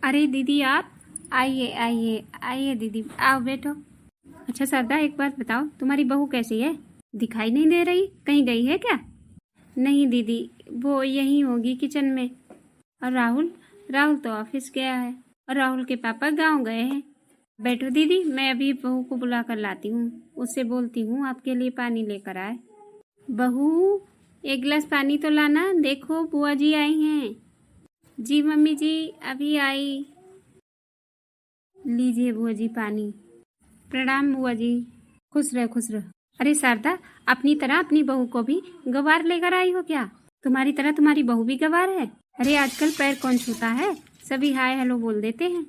अरे दीदी आप आइए आइए आइए दीदी, आओ बैठो। अच्छा सरदा, एक बात बताओ, तुम्हारी बहू कैसी है? दिखाई नहीं दे रही, कहीं गई है क्या? नहीं दीदी, वो यहीं होगी किचन में। और राहुल? राहुल तो ऑफिस गया है और राहुल के पापा गांव गए हैं। बैठो दीदी, मैं अभी बहू को बुला कर लाती हूँ, उससे बोलती हूँ आपके लिए पानी लेकर आए। बहू, एक गिलास पानी तो लाना, देखो बुआ जी आई हैं। जी मम्मी जी, अभी आई। लीजिए बुआ जी पानी। प्रणाम बुआ जी। खुश रह खुश रह। अरे शारदा, अपनी तरह अपनी बहू को भी गवार लेकर आई हो क्या? तुम्हारी तरह तुम्हारी बहू भी गवार है? अरे आजकल पैर कौन छूता है, सभी हाय हेलो बोल देते हैं।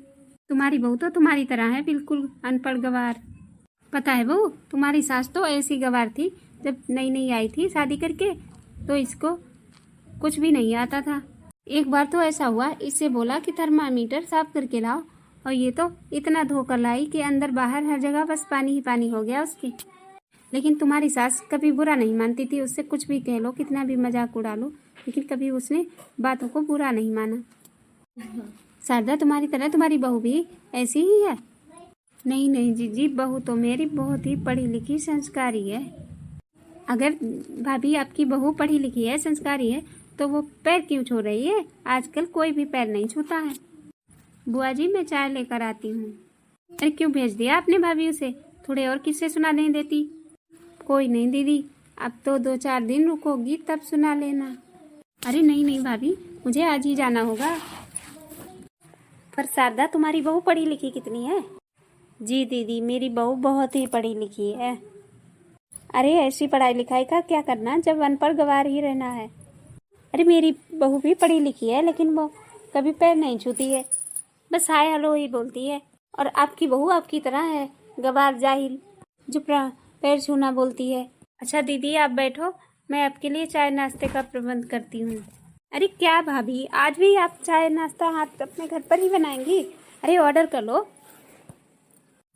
तुम्हारी बहू तो तुम्हारी तरह है, बिल्कुल अनपढ़ गवार। पता है बहू, तुम्हारी सास तो ऐसी गवार थी, जब नई नई आई थी शादी करके तो इसको कुछ भी नहीं आता था। एक बार तो ऐसा हुआ, इससे बोला कि थर्मामीटर साफ करके लाओ, और ये तो इतना धोकर लाई कि अंदर बाहर हर जगह बस पानी ही पानी हो गया उसके। लेकिन तुम्हारी सास कभी बुरा नहीं मानती थी, उससे कुछ भी कह लो, कितना भी मजाक उड़ा लो, लेकिन कभी उसने बातों को बुरा नहीं माना। शारदा, तुम्हारी तरह तुम्हारी बहू भी ऐसी ही है? नहीं नहीं जीजी, बहू तो मेरी बहुत ही पढ़ी लिखी संस्कारी है। अगर भाभी आपकी बहू पढ़ी लिखी है, संस्कारी है, तो वो पैर क्यों छू रही है? आजकल कोई भी पैर नहीं छूता है। बुआ जी, मैं चाय लेकर आती हूँ। अरे क्यों भेज दिया आपने भाभी उसे? थोड़े और किस्से सुना नहीं देती? कोई नहीं दीदी, अब तो 2-4 दिन रुकोगी तब सुना लेना। अरे नहीं नहीं भाभी, मुझे आज ही जाना होगा। पर शारदा, तुम्हारी बहू पढ़ी लिखी कितनी है? जी दीदी, मेरी बहू बहुत ही पढ़ी लिखी है। अरे ऐसी पढ़ाई लिखाई का क्या करना जब अनपढ़ गवार ही रहना है। अरे मेरी बहू भी पढ़ी लिखी है, लेकिन वो कभी पैर नहीं छूती है, बस हाय हेलो ही बोलती है। और आपकी बहू आपकी तरह है, गवार जाहिल, जो पैर छूना बोलती है। अच्छा दीदी आप बैठो, मैं आपके लिए चाय नाश्ते का प्रबंध करती हूँ। अरे क्या भाभी, आज भी आप चाय नाश्ता हाथ अपने घर पर ही बनाएंगी? अरे ऑर्डर कर लो।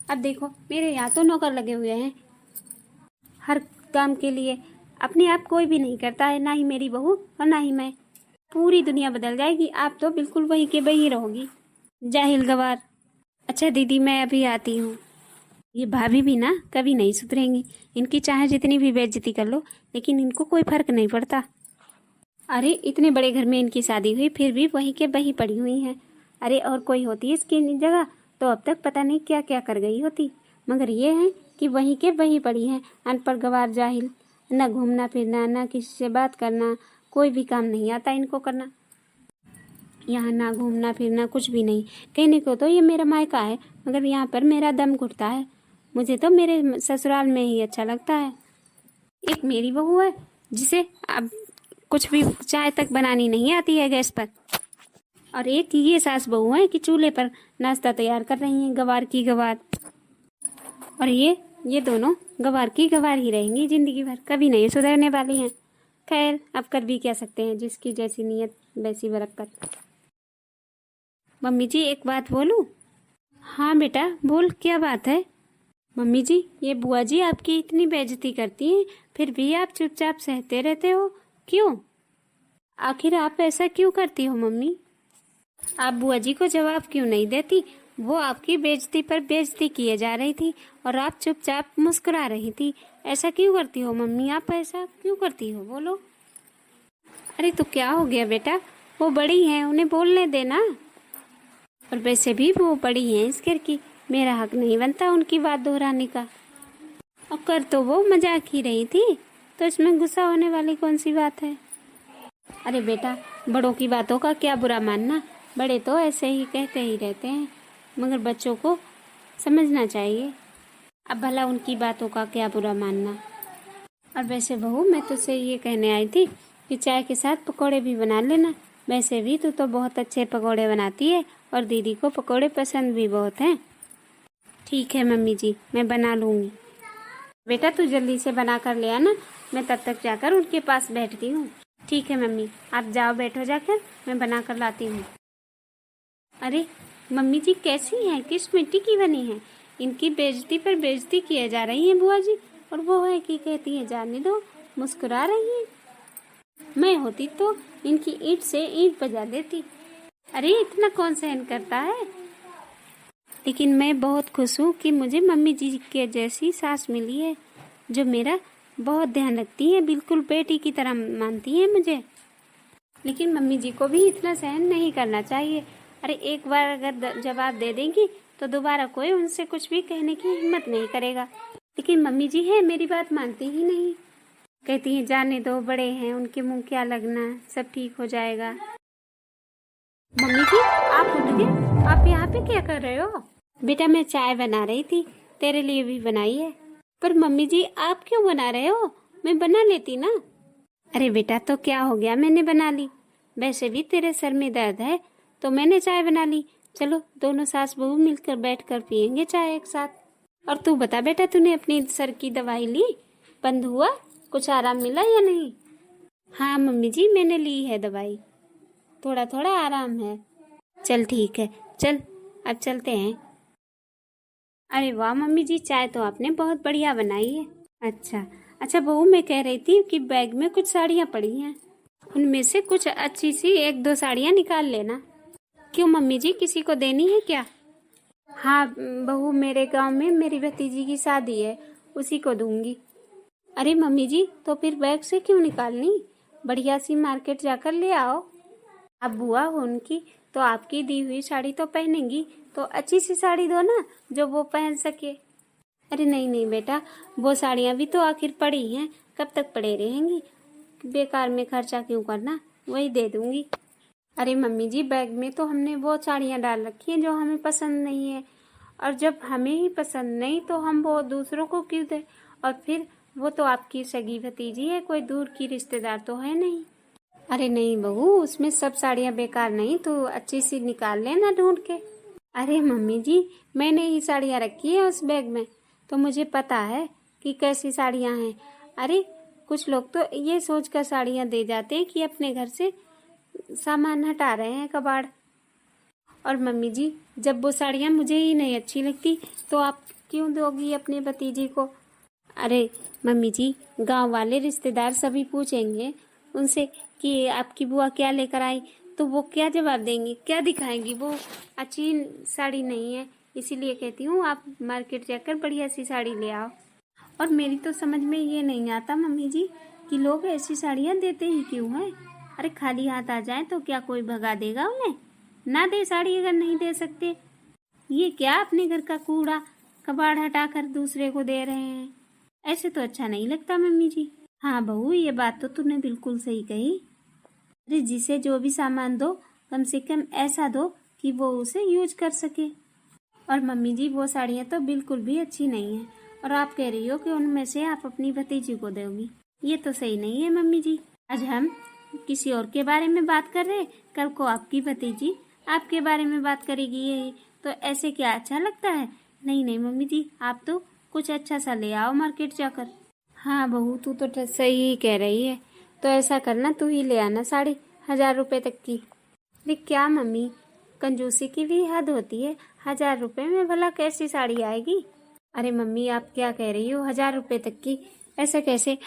अब देखो, मेरे यहाँ तो नौकर लगे हुए हैं हर काम के लिए, अपने आप कोई भी नहीं करता है, ना ही मेरी बहू और ना ही मैं। पूरी दुनिया बदल जाएगी, आप तो बिल्कुल वही के वही रहोगी, जाहिल गवार। अच्छा दीदी, मैं अभी आती हूँ। ये भाभी भी ना कभी नहीं सुधरेंगी, इनकी चाहे जितनी भी बेइज्जती कर लो, लेकिन इनको कोई फर्क नहीं पड़ता। अरे इतने बड़े घर में इनकी शादी हुई, फिर भी वही के वही पड़ी हुई हैं। अरे और कोई होती इसकी जगह तो अब तक पता नहीं क्या क्या कर गई होती, मगर ये है कि वहीं के वहीं पड़ी हैं, अनपढ़ गवार जाहिल। न घूमना फिरना, न किसी से बात करना, कोई भी काम नहीं आता इनको करना। यहाँ ना घूमना फिरना, कुछ भी नहीं। कहने को तो ये मेरा मायका है, मगर यहाँ पर मेरा दम घुटता है। मुझे तो मेरे ससुराल में ही अच्छा लगता है। एक मेरी बहू है जिसे अब कुछ भी चाय तक बनानी नहीं आती है गैस पर, और एक ये सास बहू है कि चूल्हे पर नाश्ता तैयार कर रही हैं, गवार की गवार। और ये दोनों गवार की गवार ही रहेंगी जिंदगी भर, कभी नहीं सुधरने वाली हैं। खैर, अब कर भी क्या सकते हैं, जिसकी जैसी नीयत वैसी बरकत। मम्मी जी, एक बात बोलूं? हाँ बेटा बोल, क्या बात है? मम्मी जी, ये बुआ जी आपकी इतनी बेइज्जती करती हैं, फिर भी आप चुपचाप सहते रहते हो, क्यों? आखिर आप ऐसा क्यों करती हो मम्मी? आप बुआ जी को जवाब क्यों नहीं देती? वो आपकी बेइज्जती पर बेइज्जती किए जा रही थी और आप चुपचाप मुस्कुरा रही थी। ऐसा क्यों करती हो मम्मी, आप ऐसा क्यों करती हो, बोलो। अरे तो क्या हो गया बेटा, वो बड़ी हैं, उन्हें बोलने देना। और वैसे भी वो बड़ी हैं इस घर की, मेरा हक नहीं बनता उनकी बात दोहराने का। और कर तो वो मजाक ही रही थी, तो इसमें गुस्सा होने वाली कौन सी बात है? अरे बेटा, बड़ों की बातों का क्या बुरा मानना, बड़े तो ऐसे ही कहते ही रहते हैं, मगर बच्चों को समझना चाहिए। अब भला उनकी बातों का क्या बुरा मानना। और वैसे बहू, मैं तुझसे ये कहने आई थी कि चाय के साथ पकोड़े भी बना लेना। वैसे भी तू तो बहुत अच्छे पकोड़े बनाती है, और दीदी को पकोड़े पसंद भी बहुत हैं। ठीक है मम्मी जी, मैं बना लूँगी। बेटा तू जल्दी से बना कर ले आना, मैं तब तक जाकर उनके पास बैठती हूँ। ठीक है मम्मी, आप जाओ बैठो जाकर, मैं बना कर लाती हूँ। अरे मम्मी जी कैसी हैं, किस मिट्टी की बनी हैं? इनकी बेइज्जती पर बेइज्जती किए जा रही हैं बुआ जी, और वो है कि कहती है जाने दो, मुस्कुरा रही हैं। मैं होती तो इनकी ईंट से ईंट बजा देती। अरे इतना कौन सहन करता है। लेकिन मैं बहुत खुश हूँ कि मुझे मम्मी जी के जैसी सास मिली है, जो मेरा बहुत ध्यान रखती है, बिल्कुल बेटी की तरह मानती है मुझे। लेकिन मम्मी जी को भी इतना सहन नहीं करना चाहिए। अरे एक बार अगर जवाब दे देंगी तो दोबारा कोई उनसे कुछ भी कहने की हिम्मत नहीं करेगा। लेकिन मम्मी जी है मेरी बात मानती ही नहीं, कहती हैं जाने दो, बड़े हैं, उनके मुंह क्या लगना, सब ठीक हो जाएगा। मम्मी जी आप उठ गए, आप यहाँ पे क्या कर रहे हो? बेटा मैं चाय बना रही थी, तेरे लिए भी बनाई है। पर मम्मी जी आप क्यों बना रहे हो, मैं बना लेती ना। अरे बेटा तो क्या हो गया, मैंने बना ली। वैसे भी तेरे सर में दर्द है तो मैंने चाय बना ली। चलो दोनों सास बहू मिलकर बैठकर पियेंगे चाय एक साथ। और तू बता बेटा, तूने अपनी सर की दवाई ली, बंद हुआ, कुछ आराम मिला या नहीं? हाँ मम्मी जी मैंने ली है दवाई, थोड़ा थोड़ा आराम है। चल ठीक है, चल अब चलते हैं। अरे वाह मम्मी जी, चाय तो आपने बहुत बढ़िया बनाई है। अच्छा अच्छा बहू, मैं कह रही थी कि बैग में कुछ साड़ियाँ पड़ी हैं, उनमें से कुछ अच्छी सी एक दो साड़ियाँ निकाल लेना। क्यों मम्मी जी, किसी को देनी है क्या? हाँ बहू, मेरे गांव में मेरी भतीजी की शादी है, उसी को दूंगी। अरे मम्मी जी तो फिर बैग से क्यों निकालनी, बढ़िया सी मार्केट जाकर ले आओ। अब बुआ हो उनकी, तो आपकी दी हुई साड़ी तो पहनेंगी, तो अच्छी सी साड़ी दो ना जो वो पहन सके। अरे नहीं नहीं बेटा, वो साड़ियाँ भी तो आखिर पड़ी हैं, कब तक पड़े रहेंगी, बेकार में खर्चा क्यों करना, वही दे दूंगी। अरे मम्मी जी बैग में तो हमने वो साड़ियाँ डाल रखी हैं जो हमें पसंद नहीं है, और जब हमें ही पसंद नहीं तो हम वो दूसरों को क्यों दें। और फिर वो तो आपकी सगी भतीजी है, कोई दूर की रिश्तेदार तो है नहीं। अरे नहीं बहू, उसमें सब साड़ियाँ बेकार नहीं, तो अच्छी सी निकाल लेना ढूंढ के। अरे मम्मी जी मैंने ही साड़ियाँ रखी है उस बैग में, तो मुझे पता है कि कैसी साड़ियाँ हैं। अरे कुछ लोग तो ये सोचकर साड़ियाँ दे जाते हैं कि अपने घर से सामान हटा रहे हैं कबाड़। और मम्मी जी जब वो साड़ियाँ मुझे ही नहीं अच्छी लगती तो आप क्यों दोगी अपने भतीजी को? अरे मम्मी जी गांव वाले रिश्तेदार सभी पूछेंगे उनसे कि आपकी बुआ क्या लेकर आई, तो वो क्या जवाब देंगी, क्या दिखाएंगी, वो अच्छी साड़ी नहीं है। इसीलिए कहती हूँ आप मार्केट जाकर बढ़िया सी साड़ी ले आओ। और मेरी तो समझ में ये नहीं आता मम्मी जी कि लोग ऐसी साड़ियाँ देते ही क्यों हैं। अरे खाली हाथ आ जाए तो क्या कोई भगा देगा उन्हें? ना दे साड़ी अगर नहीं दे सकते। ये क्या अपने घर का कूड़ा कबाड़ हटाकर दूसरे को दे रहे हैं, ऐसे तो अच्छा नहीं लगता मम्मी जी। हाँ बहू ये बात तो तूने बिल्कुल सही कही। अरे जिसे जो भी सामान दो कम से कम ऐसा दो कि वो उसे यूज कर सके। और मम्मी जी वो साड़ियाँ तो बिल्कुल भी अच्छी नहीं है, और आप कह रही हो कि उनमें से आप अपनी भतीजी को दोगी, ये तो सही नहीं है मम्मी जी। आज हम किसी और के बारे में बात कर रहे, कल को आपकी भतीजी आपके बारे में बात करेगी, ये तो ऐसे क्या अच्छा लगता है? नहीं नहीं मम्मी जी, आप तो कुछ अच्छा सा ले आओ मार्केट जाकर। हाँ बहू तू तो सही ही कह रही है, तो ऐसा करना तू ही ले आना साड़ी 1000 रुपए तक की। अरे क्या मम्मी, कंजूसी की भी हद होती है, 1000 रुपए में भला कैसी साड़ी आएगी? अरे मम्मी आप क्या कह रही हो, 1000 रुपए तक की, ऐसे कैसे?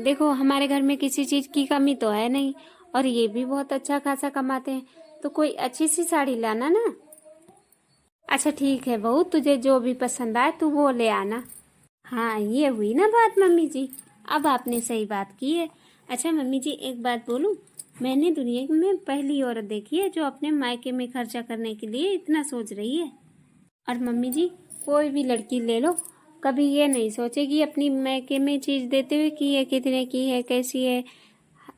देखो हमारे घर में किसी चीज की कमी तो है नहीं, और ये भी बहुत अच्छा खासा कमाते हैं, तो कोई अच्छी सी साड़ी लाना ना। अच्छा ठीक है बहू, तुझे जो भी पसंद आए तू वो ले आना। हाँ ये हुई ना बात मम्मी जी, अब आपने सही बात की है। अच्छा मम्मी जी एक बात बोलूं, मैंने दुनिया में पहली औरत देखी है जो अपने मायके में खर्चा करने के लिए इतना सोच रही है। और मम्मी जी कोई भी लड़की ले लो, कभी ये नहीं सोचेगी अपनी मायके में चीज देते हुए कि ये कितने की है, कैसी है,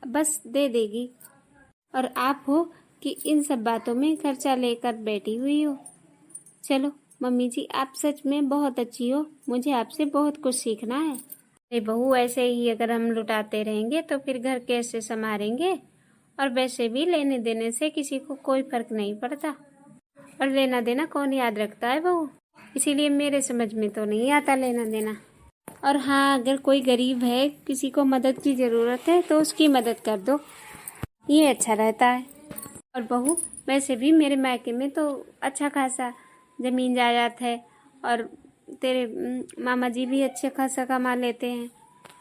बस दे देगी। और आप हो कि इन सब बातों में खर्चा लेकर बैठी हुई हो। चलो मम्मी जी आप सच में बहुत अच्छी हो, मुझे आपसे बहुत कुछ सीखना है। अरे बहू ऐसे ही अगर हम लुटाते रहेंगे तो फिर घर कैसे संभालेंगे? और वैसे भी लेने देने से किसी को कोई फर्क नहीं पड़ता, और लेना देना कौन याद रखता है बहू, इसीलिए मेरे समझ में तो नहीं आता लेना देना। और हाँ अगर कोई गरीब है, किसी को मदद की जरूरत है तो उसकी मदद कर दो, ये अच्छा रहता है। और बहू वैसे भी मेरे मायके में तो अच्छा खासा जमीन जायदाद है, और तेरे मामा जी भी अच्छे खासा कमा लेते हैं,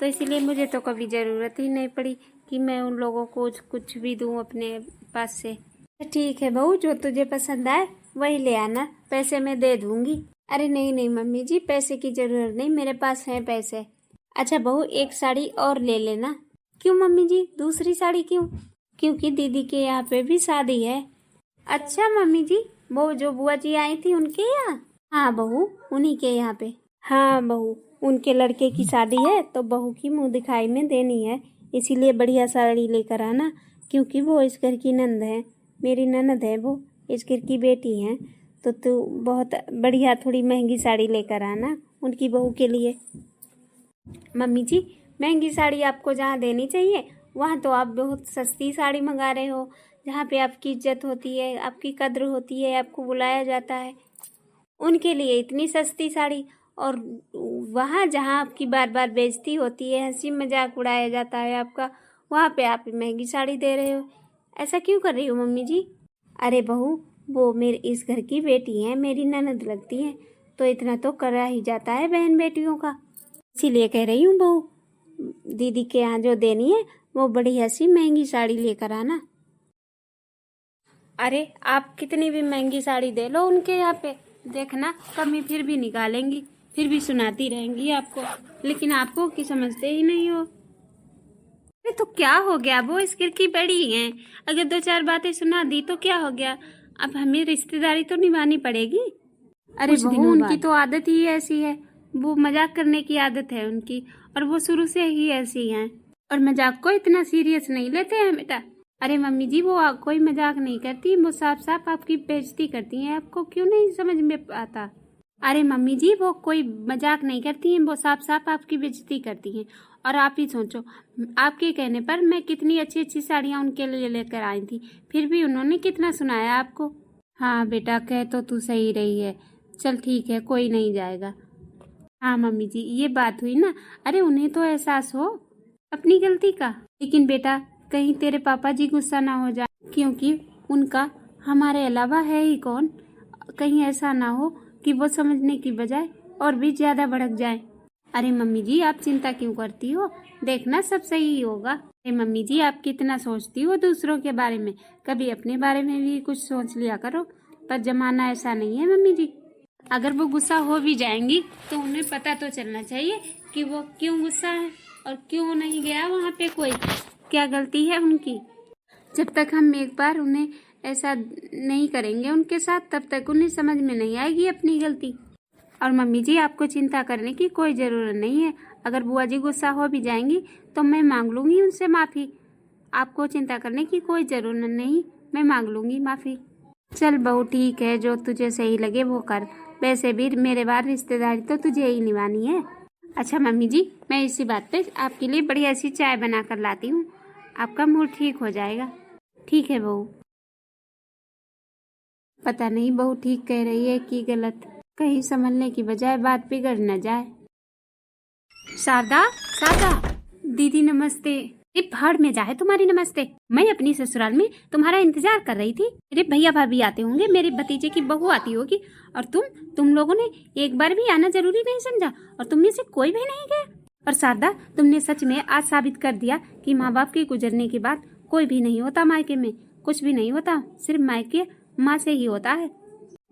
तो इसीलिए मुझे तो कभी ज़रूरत ही नहीं पड़ी कि मैं उन लोगों को कुछ भी दूं अपने पास से। ठीक है बहू, जो तुझे पसंद आए वही ले आना, पैसे मैं दे दूंगी। अरे नहीं नहीं मम्मी जी, पैसे की जरूरत नहीं, मेरे पास हैं पैसे। अच्छा बहू, एक साड़ी और ले लेना। क्यों मम्मी जी, दूसरी साड़ी क्यों? क्योंकि दीदी के यहाँ पे भी शादी है। अच्छा मम्मी जी, वो जो बुआ जी आई थी उनके यहाँ? हाँ बहू, उन्हीं के यहाँ पे। हाँ बहू, उनके लड़के की शादी है तो बहू की मुंह दिखाई में देनी है, इसीलिए बढ़िया साड़ी लेकर आना। क्योंकि वो इस घर की नंद है, मेरी ननद है वो, इस घर की बेटी है। तो तू बहुत बढ़िया थोड़ी महंगी साड़ी लेकर आना उनकी बहू के लिए। मम्मी जी, महंगी साड़ी आपको जहाँ देनी चाहिए वहाँ तो आप बहुत सस्ती साड़ी मंगा रहे हो। जहाँ पे आपकी इज्जत होती है, आपकी कद्र होती है, आपको बुलाया जाता है, उनके लिए इतनी सस्ती साड़ी। और वहाँ जहाँ आपकी बार बार बेइज्जती होती है, हंसी मजाक उड़ाया जाता है आपका, वहाँ पे आप महंगी साड़ी दे रहे हो। ऐसा क्यों कर रही हो मम्मी जी? अरे बहू, वो मेरे इस घर की बेटी है, मेरी ननद लगती है, तो इतना तो करा ही जाता है बहन बेटियों का। इसीलिए कह रही हूँ बहू, दीदी के यहाँ जो देनी है वो बढ़िया सी महंगी साड़ी लेकर आना। अरे आप कितनी भी महंगी साड़ी दे लो उनके यहाँ पे, देखना कमी फिर भी निकालेंगी, फिर भी सुनाती रहेंगी आपको, लेकिन आपको की समझते ही नहीं हो। अरे तो क्या हो गया, वो इस घर की बड़ी हैं, अगर दो चार बातें सुना दी तो क्या हो गया? अब हमें रिश्तेदारी तो निभानी पड़ेगी। अरे बहू, उनकी तो आदत ही ऐसी है, वो मजाक करने की आदत है उनकी, और वो शुरू से ही ऐसी हैं, और मजाक को इतना सीरियस नहीं लेते हैं बेटा। अरे मम्मी जी, वो कोई मजाक नहीं करती, वो साफ साफ आपकी बेइज्जती करती हैं, आपको क्यों नहीं समझ में आता? अरे मम्मी जी, वो कोई मजाक नहीं करती हैं, वो साफ साफ आपकी बेइज्जती करती हैं। और आप ही सोचो, आपके कहने पर मैं कितनी अच्छी अच्छी साड़ियाँ उनके लिए लेकर आई थी, फिर भी उन्होंने कितना सुनाया आपको। हाँ बेटा, कह तो तू सही रही है, चल ठीक है, कोई नहीं जाएगा। हाँ मम्मी जी, ये बात हुई ना। अरे उन्हें तो एहसास हो अपनी गलती का, लेकिन बेटा कहीं तेरे पापा जी गुस्सा ना हो जाए, क्योंकि उनका हमारे अलावा है ही कौन। कहीं ऐसा ना हो कि वो समझने की बजाय और भी ज्यादा भड़क जाए। अरे मम्मी जी, आप चिंता क्यों करती हो, देखना सब सही ही होगा। अरे मम्मी जी, आप कितना सोचती हो दूसरों के बारे में, कभी अपने बारे में भी कुछ सोच लिया करो। पर जमाना ऐसा नहीं है मम्मी जी, अगर वो गुस्सा हो भी जाएंगी तो उन्हें पता तो चलना चाहिए कि वो क्यों गुस्सा है और क्यों नहीं गया वहाँ पे, कोई क्या गलती है उनकी। जब तक हम एक बार उन्हें ऐसा नहीं करेंगे उनके साथ, तब तक उन्हें समझ में नहीं आएगी अपनी गलती। और मम्मी जी, आपको चिंता करने की कोई जरूरत नहीं है, अगर बुआ जी गुस्सा हो भी जाएंगी तो मैं मांग लूंगी उनसे माफी। आपको चिंता करने की कोई जरूरत नहीं, मैं मांग लूंगी माफी। चल बहू ठीक है, जो तुझे सही लगे वो कर, वैसे भी मेरे बार रिश्तेदारी तो तुझे ही निभानी है। अच्छा मम्मी जी, मैं इसी बात पे आपके लिए बढ़िया सी चाय बना कर लाती हूँ, आपका मूड ठीक हो जाएगा। ठीक है बहू। पता नहीं बहू ठीक कह रही है कि गलत, कहीं संभलने की बजाय बात बिगड़ न जाए। शारदा, शारदा दीदी नमस्ते। ये भाड़ में जाए तुम्हारी नमस्ते, मैं अपनी ससुराल में तुम्हारा इंतजार कर रही थी। मेरे भैया भाभी आते होंगे, मेरे भतीजे की बहू आती होगी, और तुम लोगों ने एक बार भी आना जरूरी नहीं समझा, और तुम में से कोई भी नहीं गया। और शारदा, तुमने सच में आज साबित कर दिया कि माँ बाप के गुजरने के बाद कोई भी नहीं होता मायके में, कुछ भी नहीं होता, सिर्फ मायके माँ से ही होता है।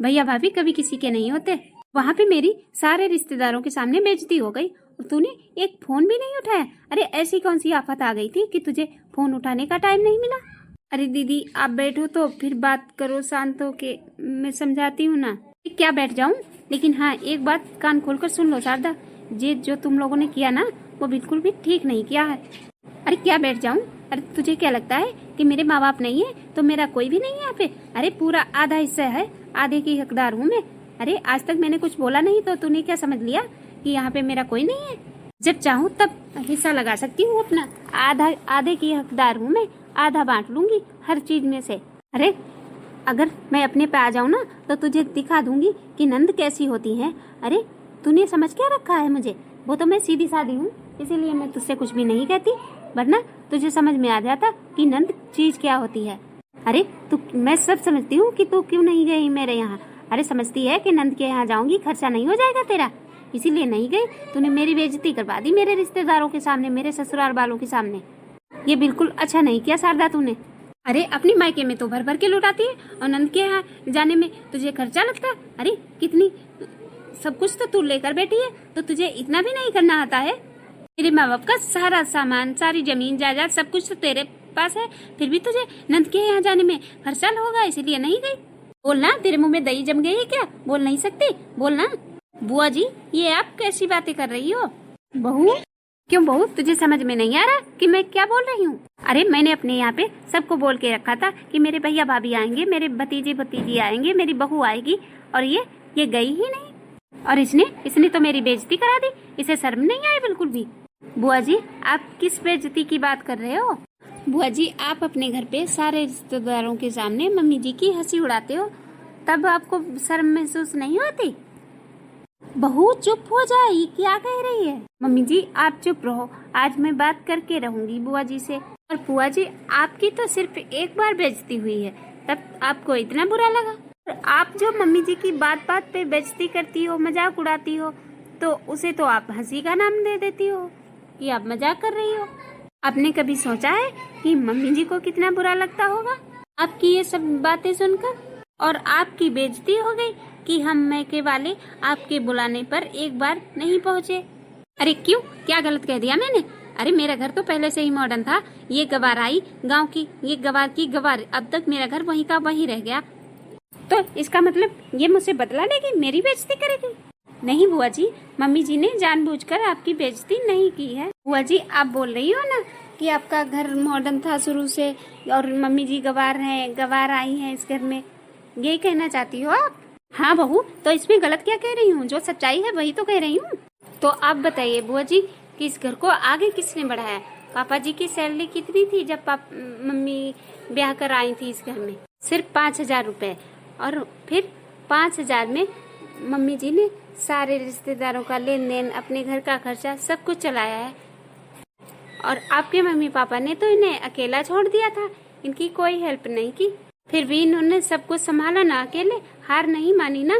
भैया भाभी कभी किसी के नहीं होते। वहाँ पे मेरी सारे रिश्तेदारों के सामने बेइज्जती हो गई, और तूने एक फोन भी नहीं उठाया। अरे ऐसी कौन सी आफत आ गई थी कि तुझे फोन उठाने का टाइम नहीं मिला? अरे दीदी आप बैठो तो फिर बात करो शांत होके, मैं समझाती हूँ ना। क्या बैठ जाऊँ, लेकिन हाँ एक बात कान खोलकर सुन लो शारदा, ये जो तुम लोगों ने किया ना वो बिल्कुल भी ठीक नहीं किया है। अरे क्या बैठ जाऊँ, अरे तुझे क्या लगता है कि मेरे माँ बाप नहीं है तो मेरा कोई भी नहीं है यहाँ पे? अरे पूरा आधा हिस्सा है, आधे की हकदार हूँ मैं। अरे आज तक मैंने कुछ बोला नहीं तो तूने क्या समझ लिया कि यहाँ पे मेरा कोई नहीं है? जब चाहूँ तब हिस्सा लगा सकती हूँ अपना, आधे की हकदार हूँ मैं, आधा बांट लूंगी हर चीज में से। अरे अगर मैं अपने पे आ जाऊँ ना तो तुझे दिखा दूंगी कि नंद कैसी होती है। अरे तूने समझ क्या रखा है मुझे, वो तो मैं सीधी सादी हूँ, इसीलिए मैं तुझसे कुछ भी नहीं कहती, वरना तुझे समझ में आ जाता कि नंद चीज क्या होती है। अरे मैं सब समझती हूँ कि तू क्यों नहीं गई मेरे यहाँ। अरे समझती है कि नंद के यहाँ जाऊंगी खर्चा नहीं हो जाएगा तेरा, इसीलिए नहीं गई। तूने मेरी बेइज्जती करवा दी मेरे रिश्तेदारों के सामने, मेरे ससुराल वालों के सामने। ये बिल्कुल अच्छा नहीं किया शारदा तूने। अरे अपनी मायके में तो भर भर के लुटाती है और नंद के यहाँ जाने में तुझे खर्चा लगता है। अरे कितनी सब कुछ तो तू लेकर बैठी है, तो तुझे इतना भी नहीं करना आता है। तेरे माँ बाप का सारा सामान, सारी जमीन जायदाद सब कुछ तो तेरे पास है, फिर भी तुझे नंद के यहाँ जाने में खर्चा होगा, इसलिए नहीं गई। बोलना, तेरे मुंह में दही जम गई है क्या? बोल नहीं सकती? बोलना। बुआ जी, ये आप कैसी बातें कर रही हो? बहू, क्यों बहू, तुझे समझ में नहीं आ रहा कि मैं क्या बोल रही हूँ? अरे मैंने अपने यहाँ पे सबको बोल के रखा था कि मेरे भैया भाभी आएंगे, मेरे भतीजे भतीजी आएंगे, मेरी बहू आएगी, और ये गई ही नहीं। और इसने तो मेरी बेइज्जती करा दी। इसे शर्म नहीं आई बिल्कुल भी। बुआ जी, आप किस बेइज्जती की बात कर रहे हो? बुआ जी, आप अपने घर पे सारे रिश्तेदारों के सामने मम्मी जी की हंसी उड़ाते हो, तब आपको शर्म महसूस नहीं होती? बहू चुप हो जाए, ये क्या कह रही है? मम्मी जी आप चुप रहो, आज मैं बात करके रहूंगी बुआ जी से। और बुआ जी, आपकी तो सिर्फ एक बार बेइज्जती हुई है, तब आपको इतना बुरा लगा? और आप जो मम्मी जी की बात बात पे बेइज्जती करती हो, मजाक उड़ाती हो, तो उसे तो आप हंसी का नाम दे देती हो कि आप मजाक कर रही हो। आपने कभी सोचा है कि मम्मी जी को कितना बुरा लगता होगा आपकी ये सब बातें सुनकर? और आपकी बेइज्जती हो गई कि हम मैके वाले आपके बुलाने पर एक बार नहीं पहुँचे। अरे क्यों, क्या गलत कह दिया मैंने? अरे मेरा घर तो पहले से ही मॉडर्न था। ये गवार आई गांव की, ये गवार की गवार, अब तक मेरा घर वहीं का वहीं रह गया। तो इसका मतलब ये मुझसे बदला लेगी, मेरी बेइज्जती करेगी? नहीं बुआ जी, मम्मी जी ने जानबूझकर आपकी बेइज्जती नहीं की है। बुआ जी, आप बोल रही हो ना कि आपका घर मॉडर्न था शुरू से, और मम्मी जी गवार हैं, गवार आई हैं इस घर में, यही कहना चाहती हो आप? हाँ बहू, तो इसमें गलत क्या कह रही हूँ? जो सच्चाई है वही तो कह रही हूँ। तो आप बताइए बुआ जी कि इस घर को आगे किसने बढ़ाया? पापा जी की सैलरी कितनी थी जब मम्मी ब्याह कर आई थी इस घर में? सिर्फ 5,000 रुपए। और फिर 5,000 में मम्मी जी ने सारे रिश्तेदारों का लेन देन, अपने घर का खर्चा सब कुछ चलाया है। और आपके मम्मी पापा ने तो इन्हें अकेला छोड़ दिया था, इनकी कोई हेल्प नहीं की। फिर भी इन्होंने सब कुछ संभाला ना अकेले, हार नहीं मानी ना।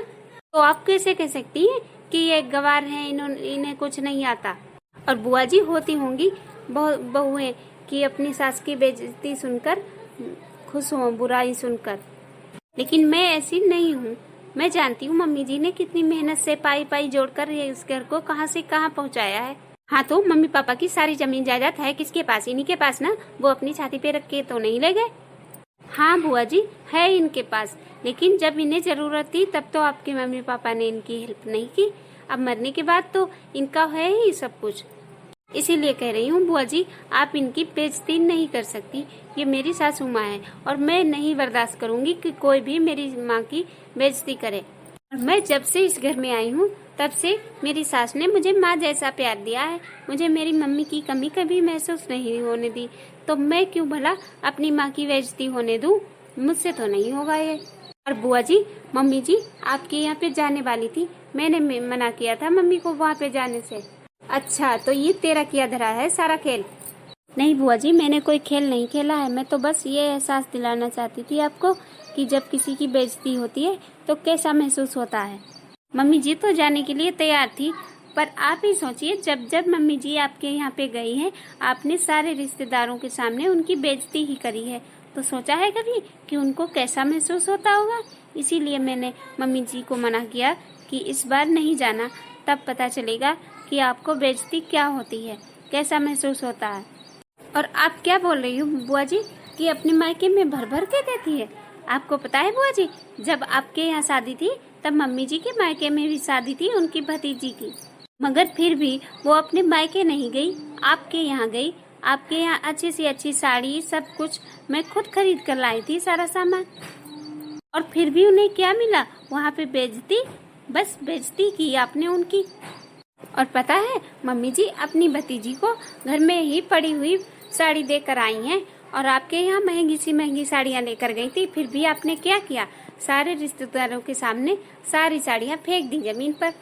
तो आप कैसे कह सकती हैं कि ये गवार हैं, इन्हें कुछ नहीं आता? और बुआ जी, होती होंगी बहुएं कि अपनी सास की बेइज्जती सुनकर खुश हो, बुराई सुनकर, लेकिन मैं ऐसी नहीं हूँ। मैं जानती हूँ मम्मी जी ने कितनी मेहनत से पाई पाई जोड़कर इस घर को कहाँ से कहाँ पहुँचाया है। हाँ, तो मम्मी पापा की सारी जमीन जायदाद है किसके पास? इन्हीं के पास ना। वो अपनी छाती पे रख के तो नहीं ले गए। हाँ बुआ जी, है इनके पास, लेकिन जब इन्हें जरूरत थी तब तो आपके मम्मी पापा ने इनकी हेल्प नहीं की। अब मरने के बाद तो इनका है ही सब कुछ। इसीलिए कह रही हूँ बुआ जी, आप इनकी बेइज्जती नहीं कर सकती। ये मेरी सासू माँ है और मैं नहीं बर्दाश्त करूंगी कि कोई भी मेरी माँ की बेइज्जती करे। और मैं जब से इस घर में आई हूँ तब से मेरी सास ने मुझे माँ जैसा प्यार दिया है। मुझे मेरी मम्मी की कमी कभी महसूस नहीं होने दी, तो मैं क्यों भला अपनी माँ की बेइज्जती होने दूं? मुझसे तो नहीं होगा ये। और बुआ जी, मम्मी जी आपके यहाँ पे जाने वाली थी, मैंने मना किया था मम्मी को वहाँ पे जाने से। अच्छा, तो ये तेरा किया धरा है सारा खेल? नहीं बुआ जी, मैंने कोई खेल नहीं खेला है। मैं तो बस ये एहसास दिलाना चाहती थी आपको कि जब किसी की बेइज्जती होती है तो कैसा महसूस होता है। मम्मी जी तो जाने के लिए तैयार थी, पर आप ही सोचिए, जब जब मम्मी जी आपके यहाँ पे गई हैं, आपने सारे रिश्तेदारों के सामने उनकी बेइज्जती ही करी है। तो सोचा है कभी कि उनको कैसा महसूस होता होगा? इसीलिए मैंने मम्मी जी को मना किया कि इस बार नहीं जाना, तब पता चलेगा कि आपको बेइज्जती क्या होती है, कैसा महसूस होता है। और आप क्या बोल रही हो बुआ जी कि अपने मायके में भर भर के देती है? आपको पता है बुआ जी, जब आपके यहाँ शादी थी तब मम्मी जी के मायके में भी शादी थी उनकी भतीजी की, मगर फिर भी वो अपने मायके नहीं गई, आपके यहाँ गई। आपके यहाँ अच्छी से अच्छी साड़ी सब कुछ मैं खुद खरीद कर लाई थी, सारा सामान। और फिर भी उन्हें क्या मिला? वहाँ पे बेइज्जती, बस बेइज्जती की आपने उनकी। और पता है, मम्मी जी अपनी भतीजी को घर में ही पड़ी हुई साड़ी देकर आई हैं, और आपके यहाँ महंगी सी महंगी साड़ियाँ लेकर गई थी। फिर भी आपने क्या किया? सारे रिश्तेदारों के सामने सारी साड़ियाँ फेंक दी जमीन पर।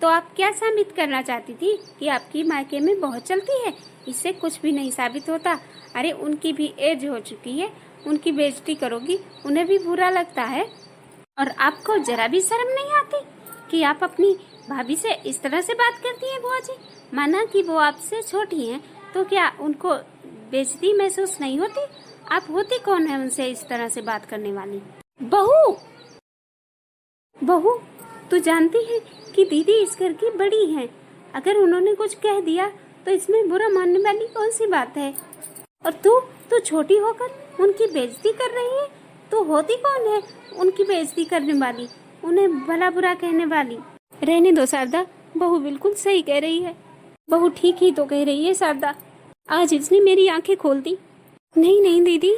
तो आप क्या साबित करना चाहती थी कि आपकी मायके में बहुत चलती है? इससे कुछ भी नहीं साबित होता। अरे उनकी भी एज हो चुकी है, उनकी बेइज्जती करोगी, उन्हें भी बुरा लगता है। और आपको जरा भी शर्म नहीं आती कि आप अपनी भाभी से इस तरह से बात करती हैं बुआ जी? माना कि वो आपसे छोटी हैं, तो क्या उनको बेइज्जती महसूस नहीं होती? आप होती कौन है उनसे इस तरह से बात करने वाली? बहू, बहू, तू जानती है कि दीदी इस घर की बड़ी है। अगर उन्होंने कुछ कह दिया तो इसमें बुरा मानने वाली कौन सी बात है? और तू छोटी होकर उनकी बेइज्जती कर रही है। तू होती कौन है उनकी बेइज्जती करने वाली, उन्हें भला बुरा कहने वाली? रहने दो शारदा, बहू बिल्कुल सही कह रही है। बहू ठीक ही तो कह रही है शारदा, आज इसने मेरी आंखें खोल दी। नहीं नहीं दीदी,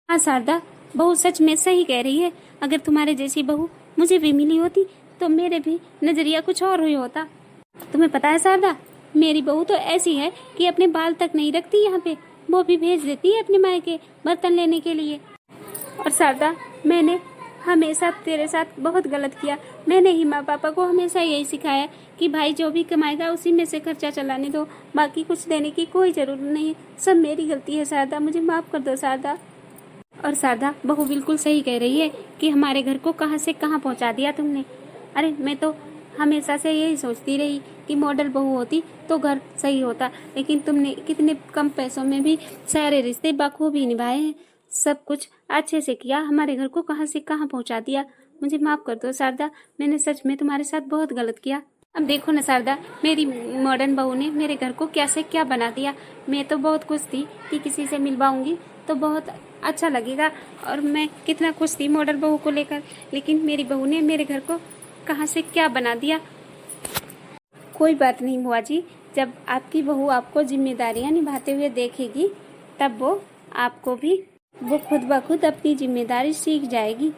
हाँ शारदा, बहू सच में सही कह रही है। अगर तुम्हारे जैसी बहू मुझे भी मिली होती तो मेरे भी नजरिया कुछ और हुई होता। तुम्हें पता है शारदा, मेरी बहू तो ऐसी है कि अपने बाल तक नहीं रखती यहाँ पे, वो भी भेज देती है अपने मायके बर्तन लेने के लिए। और शारदा, मैंने हमेशा तेरे साथ बहुत गलत किया। मैंने ही माँ पापा को हमेशा यही सिखाया कि भाई जो भी कमाएगा उसी में से खर्चा चलाने दो, बाकी कुछ देने की कोई जरूरत नहीं है। सब मेरी गलती है शारदा, मुझे माफ कर दो शारदा। और शारदा, बहू बिल्कुल सही कह रही है कि हमारे घर को कहाँ से कहाँ पहुँचा दिया तुमने। अरे मैं तो हमेशा से यही सोचती रही कि मॉडल बहू होती तो घर सही होता, लेकिन तुमने कितने कम पैसों में भी सारे रिश्ते बखूबी निभाए हैं। सब कुछ अच्छे से किया, हमारे घर को कहाँ से कहाँ पहुँचा दिया। मुझे माफ कर दो शारदा, मैंने सच में तुम्हारे साथ बहुत गलत किया। अब देखो ना शारदा, मेरी मॉडर्न बहू ने मेरे घर को क्या से क्या बना दिया। मैं तो बहुत खुश थी कि किसी से मिलवाऊंगी तो बहुत अच्छा लगेगा, और मैं कितना खुश थी मॉडर्न बहू को लेकर, लेकिन मेरी बहू ने मेरे घर को कहाँ से क्या बना दिया। कोई बात नहीं बुआ जी, जब आपकी बहू आपको जिम्मेदारियां निभाते हुए देखेगी तब वो खुद ब खुद अपनी जिम्मेदारी सीख जाएगी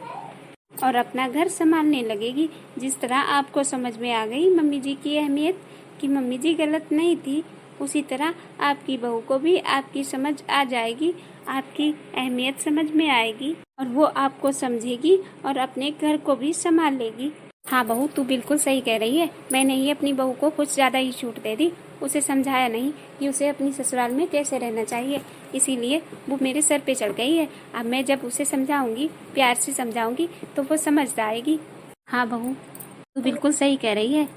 और अपना घर संभालने लगेगी। जिस तरह आपको समझ में आ गई मम्मी जी की अहमियत कि मम्मी जी गलत नहीं थी, उसी तरह आपकी बहू को भी आपकी समझ आ जाएगी, आपकी अहमियत समझ में आएगी और वो आपको समझेगी और अपने घर को भी संभाल लेगी। हाँ बहू, तू बिल्कुल सही कह रही है। मैंने ही अपनी बहू को कुछ ज्यादा ही छूट दे दी, उसे समझाया नहीं कि उसे अपनी ससुराल में कैसे रहना चाहिए, इसीलिए वो मेरे सर पे चढ़ गई है। अब मैं जब उसे समझाऊंगी, प्यार से समझाऊंगी तो वो समझ जाएगी। हाँ बहू, तू बिल्कुल सही कह रही है।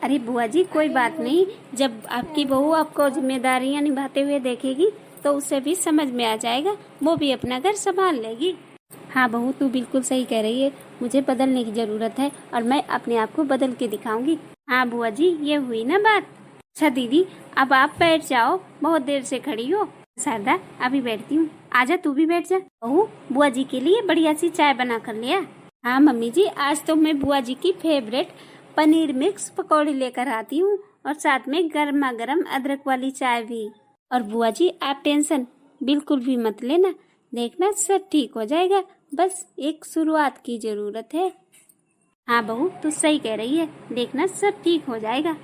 अरे बुआ जी, कोई बात नहीं, जब आपकी बहू आपको जिम्मेदारियां निभाते हुए देखेगी तो उसे भी समझ में आ जाएगा, वो भी अपना घर संभाल लेगी। हाँ बहू, तू बिल्कुल सही कह रही है, मुझे बदलने की जरूरत है और मैं अपने आप को बदल के दिखाऊंगी। हाँ बुआ जी, ये हुई ना बात। अच्छा दीदी, अब आप बैठ जाओ, बहुत देर से खड़ी हो। शारदा, अभी बैठती हूँ, आजा तू भी बैठ जा। बहू, बुआ जी के लिए बढ़िया सी चाय बना कर लिया। हाँ मम्मी जी, आज तो मैं बुआ जी की फेवरेट पनीर मिक्स पकौड़ी लेकर आती हूँ और साथ में गर्मा गर्म अदरक वाली चाय भी। और बुआ जी, आप टेंशन बिल्कुल भी मत लेना, देखना सब ठीक हो जाएगा, बस एक शुरुआत की जरूरत है। हाँ बहू, तू सही कह रही है, देखना सब ठीक हो जाएगा।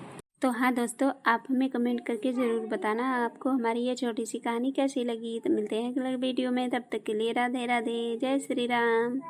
तो हाँ दोस्तों, आप हमें कमेंट करके जरूर बताना आपको हमारी ये छोटी सी कहानी कैसी लगी। तो मिलते हैं अगले वीडियो में, तब तक के लिए राधे राधे, जय श्री राम।